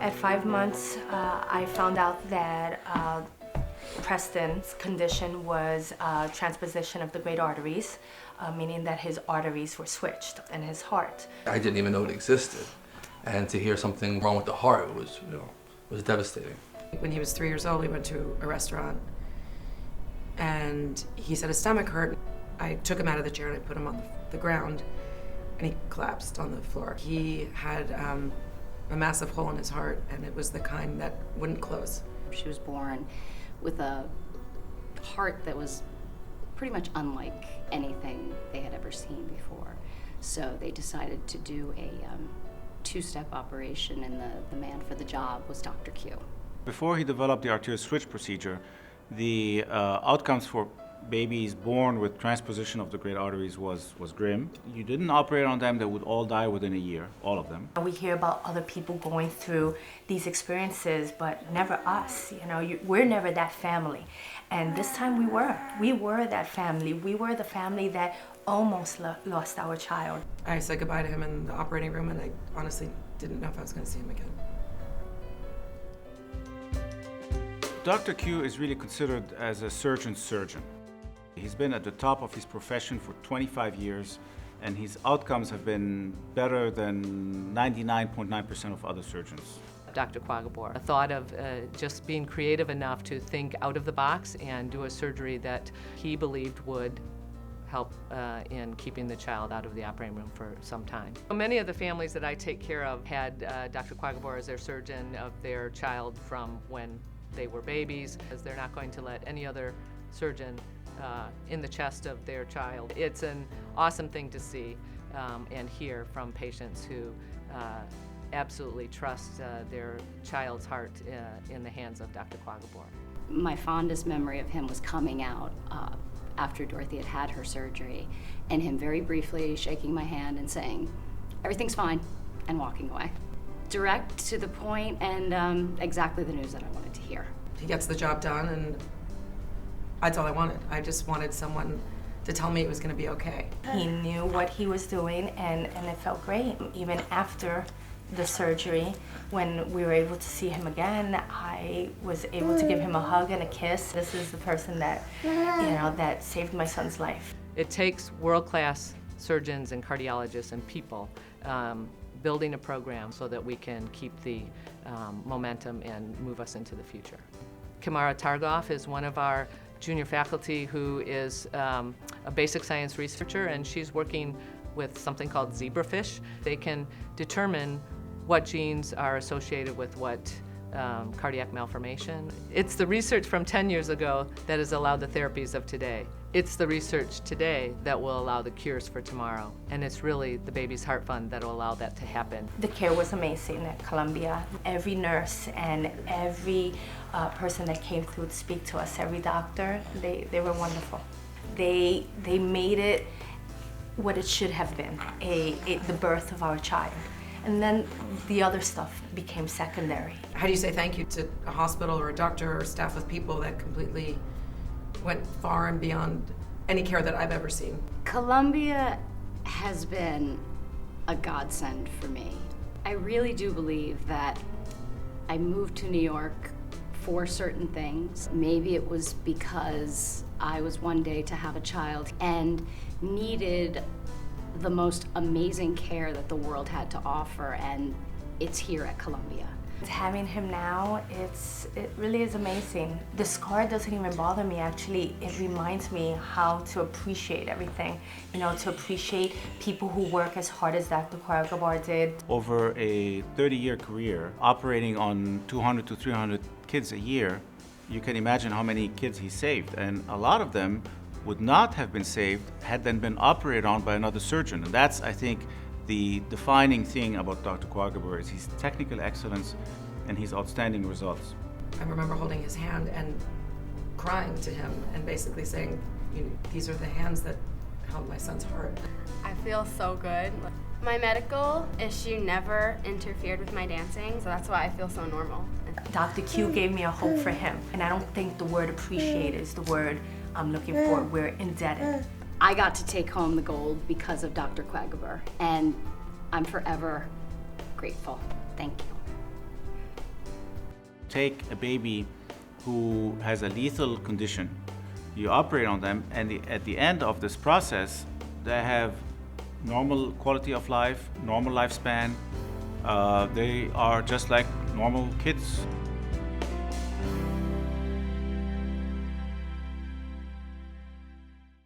At 5 months, I found out that Preston's condition was transposition of the great arteries, meaning that his arteries were switched in his heart. I didn't even know it existed, and to hear something wrong with the heart was devastating. When he was 3 years old, we went to a restaurant, and he said his stomach hurt. I took him out of the chair and I put him on the ground, and he collapsed on the floor. He had a massive hole in his heart, and it was the kind that wouldn't close. She was born with a heart that was pretty much unlike anything they had ever seen before. So they decided to do a two-step operation, and the man for the job was Dr. Q. Before he developed the arterial switch procedure, the outcomes for babies born with transposition of the great arteries was grim. You didn't operate on them, they would all die within a year, all of them. We hear about other people going through these experiences, but never us. We're never that family. And this time we were. We were that family. We were the family that almost lost our child. I said goodbye to him in the operating room, and I honestly didn't know if I was going to see him again. Dr. Q is really considered as a surgeon's surgeon. He's been at the top of his profession for 25 years, and his outcomes have been better than 99.9% of other surgeons. Dr. Quagabor thought of just being creative enough to think out of the box and do a surgery that he believed would help in keeping the child out of the operating room for some time. Many of the families that I take care of had Dr. Quagabor as their surgeon of their child from when they were babies, as they're not going to let any other surgeon in the chest of their child. It's an awesome thing to see and hear from patients who absolutely trust their child's heart in the hands of Dr. Quagabor. My fondest memory of him was coming out after Dorothy had had her surgery, and him very briefly shaking my hand and saying, "Everything's fine," and walking away. Direct, to the point, and exactly the news that I wanted to hear. He gets the job done, and that's all I wanted. I just wanted someone to tell me it was going to be okay. He knew what he was doing, and it felt great. Even after the surgery, when we were able to see him again, I was able to give him a hug and a kiss. This is the person that, that saved my son's life. It takes world-class surgeons and cardiologists and people building a program so that we can keep the momentum and move us into the future. Kamara Targoff is one of our junior faculty who is a basic science researcher, and she's working with something called zebrafish. They can determine what genes are associated with what cardiac malformation. It's the research from 10 years ago that has allowed the therapies of today. It's the research today that will allow the cures for tomorrow. And it's really the Baby's Heart Fund that will allow that to happen. The care was amazing at Columbia. Every nurse and every person that came through to speak to us, every doctor, they were wonderful. They made it what it should have been, the birth of our child. And then the other stuff became secondary. How do you say thank you to a hospital or a doctor or staff of people that completely went far and beyond any care that I've ever seen? Columbia has been a godsend for me. I really do believe that I moved to New York for certain things. Maybe it was because I was one day to have a child and needed the most amazing care that the world had to offer, and it's here at Columbia. Having him now, it really is amazing. The scar doesn't even bother me, actually. It reminds me how to appreciate everything, to appreciate people who work as hard as Dr. Quagabor did. Over a 30-year career, operating on 200 to 300 kids a year, you can imagine how many kids he saved, and a lot of them would not have been saved had then been operated on by another surgeon. And that's, I think, the defining thing about Dr. Quagabor is his technical excellence and his outstanding results. I remember holding his hand and crying to him and basically saying, these are the hands that held my son's heart. I feel so good. My medical issue never interfered with my dancing, so that's why I feel so normal. Dr. Q gave me a hope for him, and I don't think the word appreciate is the word I'm looking for. We're indebted. I got to take home the gold because of Dr. Quagabor, and I'm forever grateful. Thank you. take a baby who has a lethal condition, you operate on them, and at the end of this process, they have normal quality of life, normal lifespan. They are just like normal kids.